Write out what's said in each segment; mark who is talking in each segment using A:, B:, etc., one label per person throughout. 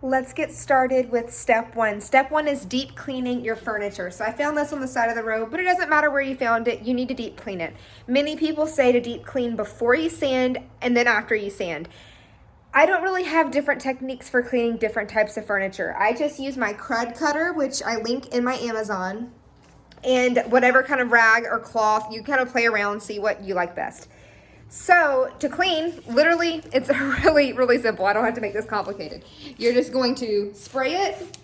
A: Let's get started with step one. Step one is deep cleaning your furniture. So I found this on the side of the road, but it doesn't matter where you found it, you need to deep clean it. Many people say to deep clean before you sand and then after you sand. I don't really have different techniques for cleaning different types of furniture. I just use my crud cutter, which I link in my Amazon, and whatever kind of rag or cloth, you kind of play around, see what you like best. So to clean, literally, it's really, really simple. I don't have to make this complicated. You're just going to spray it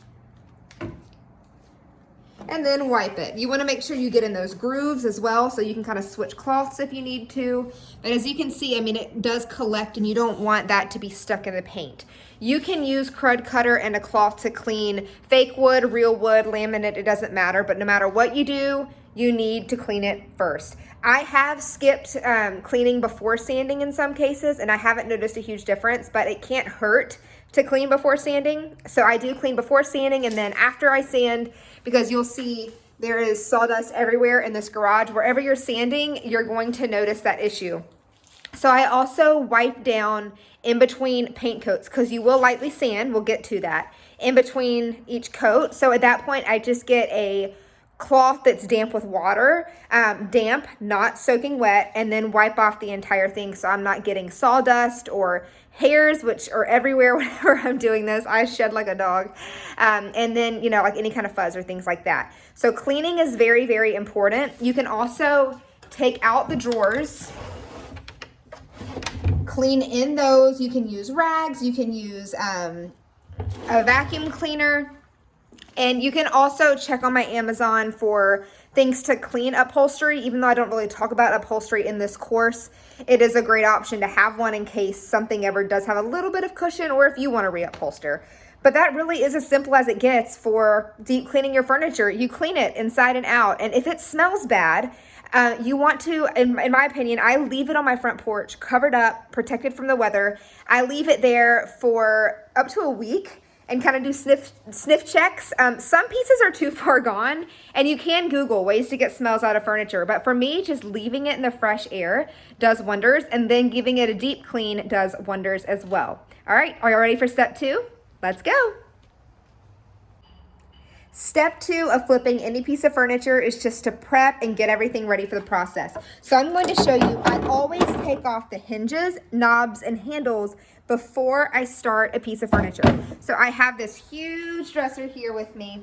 A: and then wipe it. You want to make sure you get in those grooves as well, so you can kind of switch cloths if you need to. But as you can see, I mean, it does collect and you don't want that to be stuck in the paint. You can use crud cutter and a cloth to clean fake wood, real wood, laminate, it doesn't matter. But no matter what you do, you need to clean it first. I have skipped cleaning before sanding in some cases, and I haven't noticed a huge difference, but it can't hurt to clean before sanding. So I do clean before sanding and then after I sand, because you'll see there is sawdust everywhere in this garage. Wherever you're sanding, you're going to notice that issue. So I also wipe down in between paint coats, because you will lightly sand, we'll get to that, in between each coat. So at that point, I just get a cloth that's damp with water, damp, not soaking wet, and then wipe off the entire thing so I'm not getting sawdust or hairs, which are everywhere whenever I'm doing this. I shed like a dog. And then, you know, like any kind of fuzz or things like that. So cleaning is very, very important. You can also take out the drawers, clean in those. You can use rags, you can use a vacuum cleaner. And you can also check on my Amazon for things to clean upholstery. Even though I don't really talk about upholstery in this course, it is a great option to have one in case something ever does have a little bit of cushion, or if you want to reupholster. But that really is as simple as it gets for deep cleaning your furniture. You clean it inside and out. And if it smells bad, you want to, in my opinion, I leave it on my front porch, covered up, protected from the weather. I leave it there for up to a week and kind of do sniff checks. Some pieces are too far gone, and you can Google ways to get smells out of furniture. But for me, just leaving it in the fresh air does wonders, and then giving it a deep clean does wonders as well. All right, are you ready for step two? Let's go. Step two of flipping any piece of furniture is just to prep and get everything ready for the process. So I'm going to show you, I always take off the hinges, knobs, and handles before I start a piece of furniture. So I have this huge dresser here with me.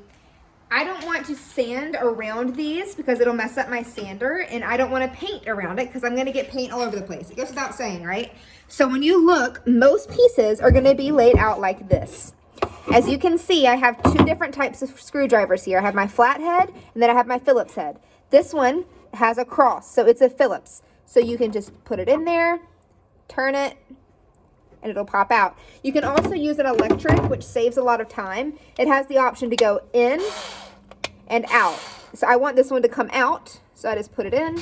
A: I don't want to sand around these because it'll mess up my sander, and I don't want to paint around it because I'm going to get paint all over the place. It goes without saying, right? So when you look, most pieces are going to be laid out like this. As you can see, I have two different types of screwdrivers here. I have my flathead and then I have my Phillips head. This one has a cross, so it's a Phillips. So you can just put it in there, turn it, and it'll pop out. You can also use an electric, which saves a lot of time. It has the option to go in and out. So I want this one to come out, so I just put it in.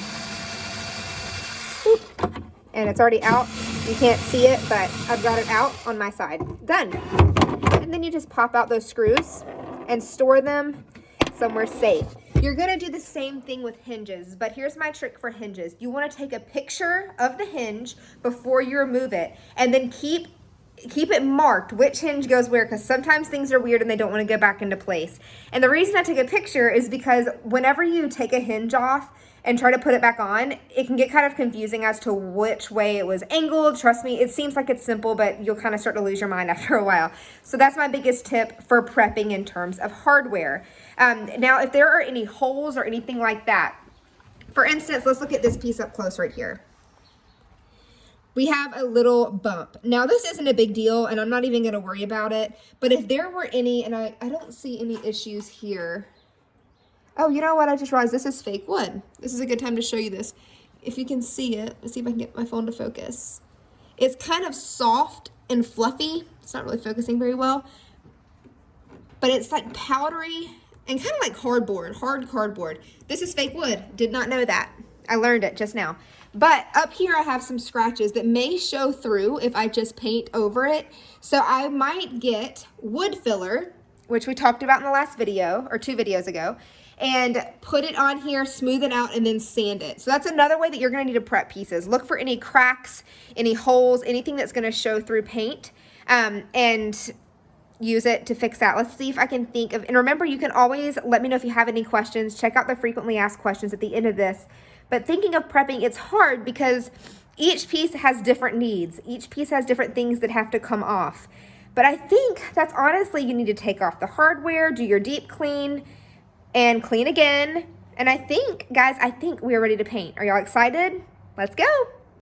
A: Boop. And it's already out. You can't see it, but I've got it out on my side. Done. And then you just pop out those screws and store them somewhere safe. You're gonna do the same thing with hinges, but here's my trick for hinges. You wanna take a picture of the hinge before you remove it, and then keep it marked which hinge goes where, because sometimes things are weird and they don't wanna go back into place. And the reason I take a picture is because whenever you take a hinge off and try to put it back on, it can get kind of confusing as to which way it was angled. Trust me, it seems like it's simple, but you'll kind of start to lose your mind after a while. So that's my biggest tip for prepping in terms of hardware. Now, if there are any holes or anything like that, for instance, let's look at this piece up close right here. We have a little bump. Now, this isn't a big deal, and I'm not even gonna worry about it, but if there were any, and I don't see any issues here. Oh, you know what? I just realized this is fake wood. This is a good time to show you this. If you can see it, let's see if I can get my phone to focus. It's kind of soft and fluffy. It's not really focusing very well, but it's like powdery and kind of like cardboard, hard cardboard. This is fake wood. Did not know that. I learned it just now. But up here I have some scratches that may show through if I just paint over it. So I might get wood filler, which we talked about in the last video or 2 videos ago, and put it on here, smooth it out, and then sand it. So that's another way that you're gonna need to prep pieces. Look for any cracks, any holes, anything that's gonna show through paint. And use it to fix that. Let's see if I can think of, and remember, you can always let me know if you have any questions. Check out the frequently asked questions at the end of this. But thinking of prepping, it's hard because each piece has different needs. Each piece has different things that have to come off. But I think that's honestly, you need to take off the hardware, do your deep clean, and clean again. And I think, guys, I think we are ready to paint. Are y'all excited? Let's go.